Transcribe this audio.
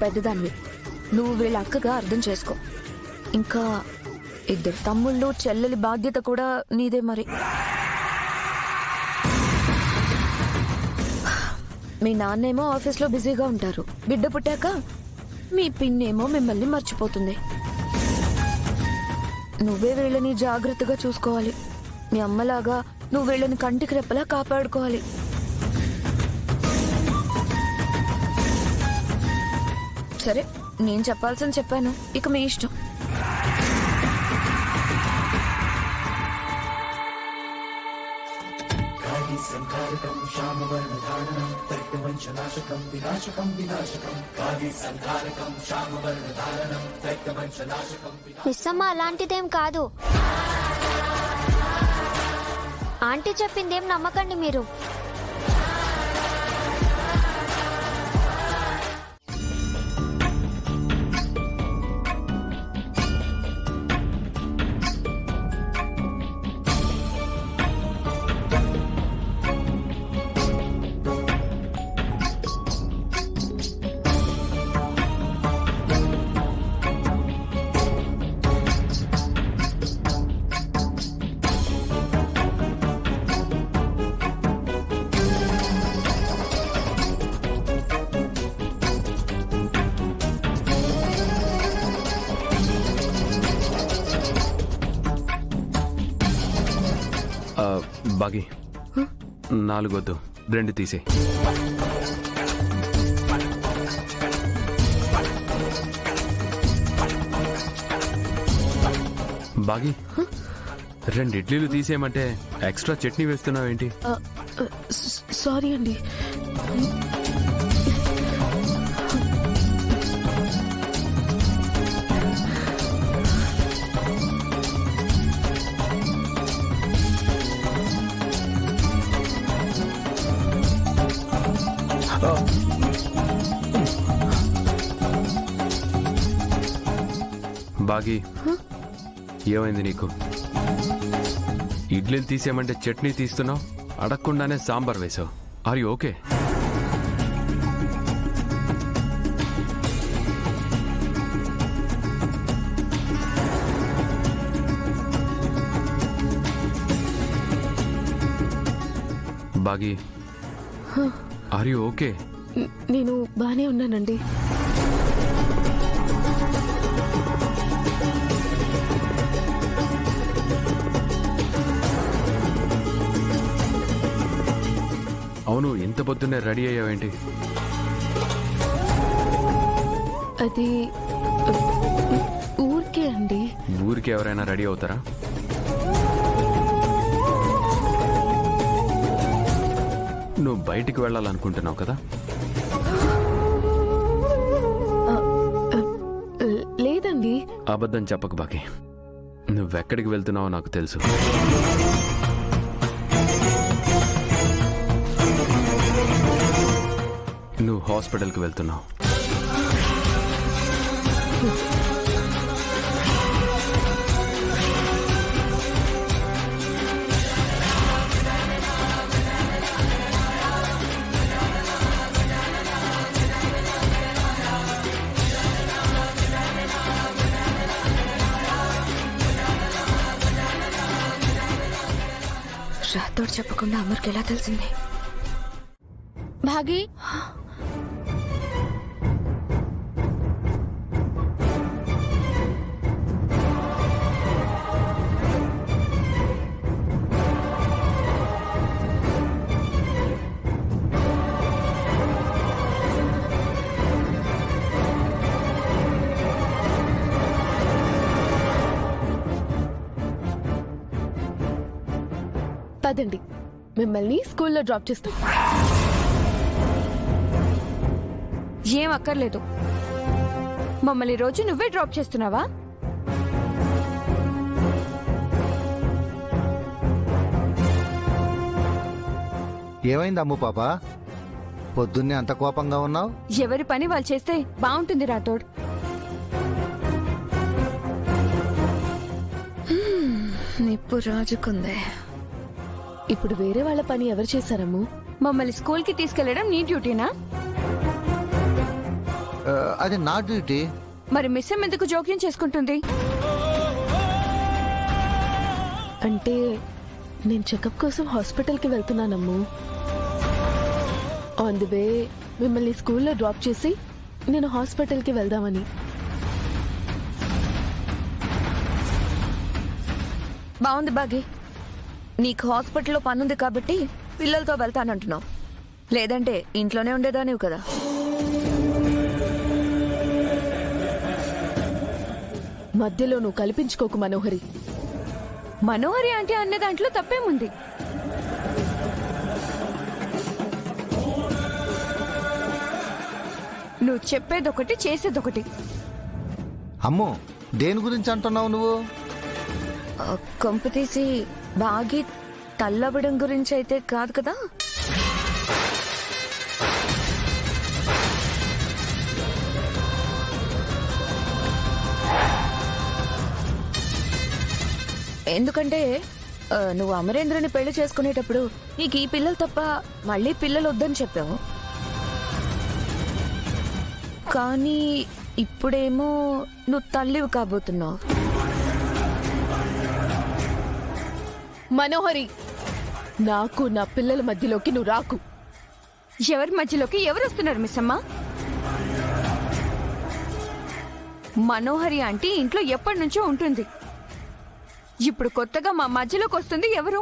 పెద్దదాన్ని, నువ్వు వీళ్ళ అక్కగా అర్థం చేసుకో. ఇంకా ఇద్దరు తమ్ముళ్ళు చెల్లెలి బాధ్యత కూడా నీదే. మరి మీ నాన్నేమో ఆఫీస్లో బిజీగా ఉంటారు, బిడ్డ పుట్టాక మీ పిన్నేమో మిమ్మల్ని మర్చిపోతుంది. నువ్వే వీళ్ళని జాగ్రత్తగా చూసుకోవాలి. మీ అమ్మలాగా నువ్వు వీళ్ళని కంటికి రెప్పలా కాపాడుకోవాలి. సరే, నేను చెప్పాల్సింది చెప్పాను, ఇక మీ ఇష్టం. మిస్సమ్మ అలాంటిదేం కాదు. ఆంటీ చెప్పిందేం నమ్మకండి మీరు. బాగి 4 వద్దు, 2 తీసే. బాగి 2 ఇడ్లీలు తీసేయమంటే ఎక్స్ట్రా చట్నీ వేస్తున్నావేంటి? సారీ అండి. బాగి ఏమైంది నీకు? ఇడ్లీలు తీసేయమంటే చట్నీ తీస్తున్నావు, అడగకుండానే సాంబార్ వేసావు. Are you okay? బాగి ఆర్ యు ఓకే? నేను బానే ఉన్నానండి. అవును, ఇంత పొద్దున్నే రెడీ అయ్యావేంటి? అది ఊరికే అండి. ఊరికి ఎవరైనా రెడీ అవుతారా? నువ్వు బయటికి వెళ్ళాలనుకుంటున్నావు కదా? లేదండి. అబద్ధం చెప్పకు బాకి, నువ్వెక్కడికి వెళ్తున్నావో నాకు తెలుసు. నువ్వు హాస్పిటల్కి వెళ్తున్నావు. రాతోడు చెప్పకుండా అమర్కి ఎలా తెలిసింది? భాగి, పదండి, మిమ్మల్ని స్కూల్లో డ్రాప్ చేస్తాం. ఏం అక్కర్లేదు. మమ్మల్ని రోజు నువ్వే డ్రాప్ చేస్తున్నావా? ఏమైంది అమ్ము పాప, పొద్దున్నే అంత కోపంగా ఉన్నావు? ఎవరి పని వాళ్ళు చేస్తే బాగుంటుంది రాతోడ్. నిప్పు రాజుకుందే. ఇప్పుడు వేరే వాళ్ళ పని ఎవరు చేశారమ్ము? మమ్మల్ని స్కూల్కి తీసుకెళ్లడం నీ డ్యూటీనా? అది నా డ్యూటీ. మరి మిస్సెమ్ ఎందుకు జోక్యం చేసుకుంటుంది? అంటే నేను చెకప్ కోసం హాస్పిటల్కి వెళ్తున్నానమ్ము. ఆన్ ది వే మిమ్మల్ని స్కూల్లో డ్రాప్ చేసి నేను హాస్పిటల్కి వెళ్దామని. బాగుంది బాగి, నీకు హాస్పిటల్లో పనుంది కాబట్టి పిల్లలతో వెళ్తానంటున్నావు. లేదంటే ఇంట్లోనే ఉండేదానివి కదా. మధ్యలో నువ్వు కల్పించుకోకు మనోహరి. మనోహరి అంటే అనే దాంట్లో తప్పేముంది? నువ్వు చెప్పేదొకటి చేసేదొకటి. అమ్ము, దేని గురించి అంటున్నావు నువ్వు? కొంప తీసి బాగి తల్లబడం గురించి అయితే కాదు కదా? ఎందుకంటే నువ్వు అమరేంద్రని పెళ్లి చేసుకునేటప్పుడు నీకు ఈ పిల్లలు తప్ప మళ్ళీ పిల్లలు వద్దని చెప్పావు. కానీ ఇప్పుడేమో నువ్వు తల్లివి కాబోతున్నావు. మనోహరి, నాకు నా పిల్లల మధ్యలోకి నువ్వు రాకు. ఎవరి మధ్యలోకి ఎవరు వస్తున్నారు మిస్సమ్మ? మనోహరి ఆంటీ ఇంట్లో ఎప్పటి నుంచో ఉంటుంది. ఇప్పుడు కొత్తగా మా మధ్యలోకి వస్తుంది ఎవరు?